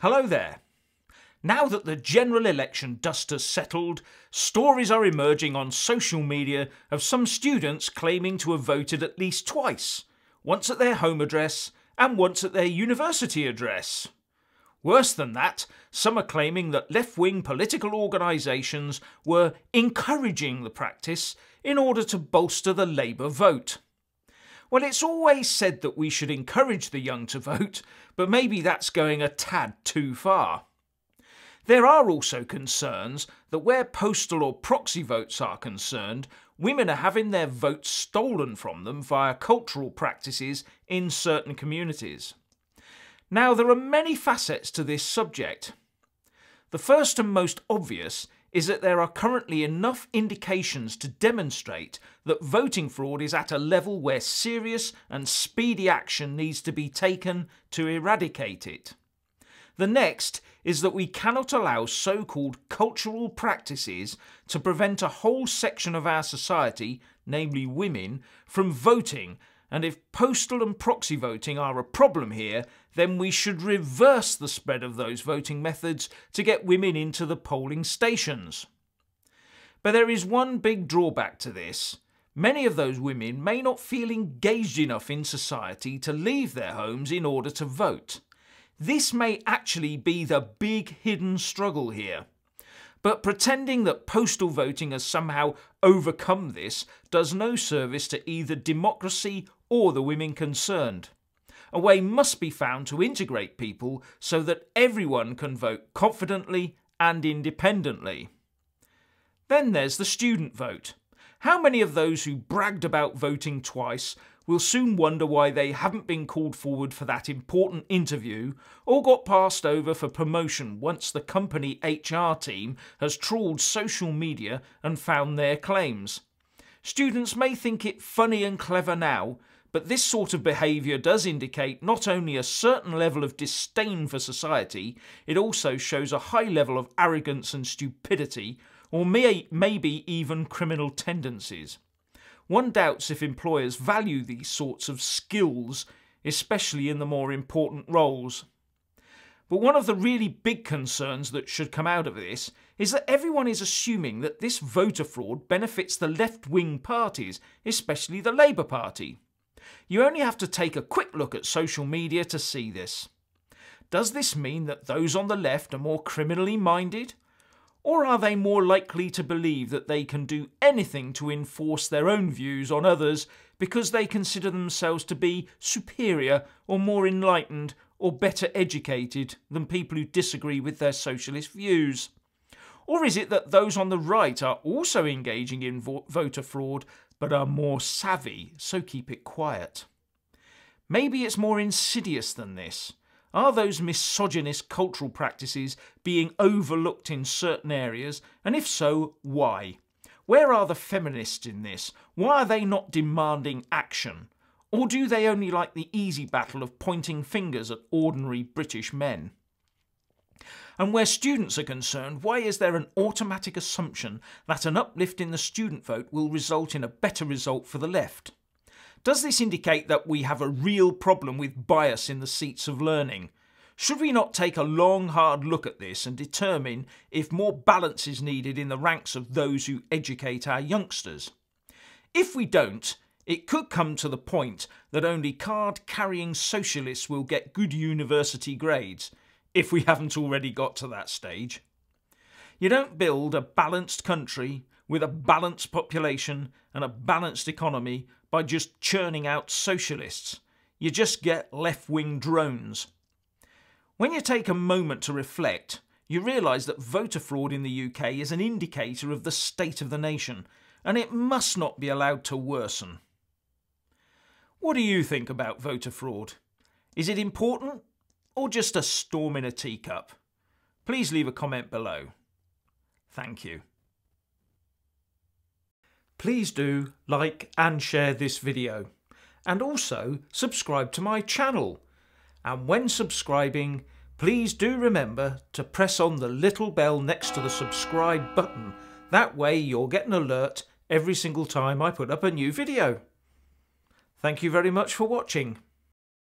Hello there. Now that the general election dust has settled, stories are emerging on social media of some students claiming to have voted at least twice, once at their home address and once at their university address. Worse than that, some are claiming that left-wing political organisations were encouraging the practice in order to bolster the Labour vote. Well, it's always said that we should encourage the young to vote, but maybe that's going a tad too far. There are also concerns that where postal or proxy votes are concerned, women are having their votes stolen from them via cultural practices in certain communities. Now, there are many facets to this subject. The first and most obvious is that there are currently enough indications to demonstrate that voting fraud is at a level where serious and speedy action needs to be taken to eradicate it. The next is that we cannot allow so-called cultural practices to prevent a whole section of our society, namely women, from voting, and if postal and proxy voting are a problem here, then we should reverse the spread of those voting methods to get women into the polling stations. But there is one big drawback to this. Many of those women may not feel engaged enough in society to leave their homes in order to vote. This may actually be the big hidden struggle here. But pretending that postal voting has somehow overcome this does no service to either democracy or the women concerned. A way must be found to integrate people so that everyone can vote confidently and independently. Then there's the student vote. How many of those who bragged about voting twice will soon wonder why they haven't been called forward for that important interview or got passed over for promotion once the company HR team has trawled social media and found their claims? Students may think it funny and clever now, but this sort of behaviour does indicate not only a certain level of disdain for society, it also shows a high level of arrogance and stupidity, or maybe even criminal tendencies. One doubts if employers value these sorts of skills, especially in the more important roles. But one of the really big concerns that should come out of this is that everyone is assuming that this voter fraud benefits the left-wing parties, especially the Labour Party. You only have to take a quick look at social media to see this. Does this mean that those on the left are more criminally minded? Or are they more likely to believe that they can do anything to enforce their own views on others because they consider themselves to be superior or more enlightened or better educated than people who disagree with their socialist views? Or is it that those on the right are also engaging in voter fraud but are more savvy, so keep it quiet? Maybe it's more insidious than this. Are those misogynist cultural practices being overlooked in certain areas, and if so, why? Where are the feminists in this? Why are they not demanding action? Or do they only like the easy battle of pointing fingers at ordinary British men? And where students are concerned, why is there an automatic assumption that an uplift in the student vote will result in a better result for the left? Does this indicate that we have a real problem with bias in the seats of learning? Should we not take a long, hard look at this and determine if more balance is needed in the ranks of those who educate our youngsters? If we don't, it could come to the point that only card-carrying socialists will get good university grades, if we haven't already got to that stage. You don't build a balanced country with a balanced population and a balanced economy by just churning out socialists. You just get left-wing drones. When you take a moment to reflect, you realise that voter fraud in the UK is an indicator of the state of the nation, and it must not be allowed to worsen. What do you think about voter fraud? Is it important, or just a storm in a teacup? Please leave a comment below. Thank you. Please do like and share this video, and also subscribe to my channel. And when subscribing, please do remember to press on the little bell next to the subscribe button. That way you'll get an alert every single time I put up a new video. Thank you very much for watching.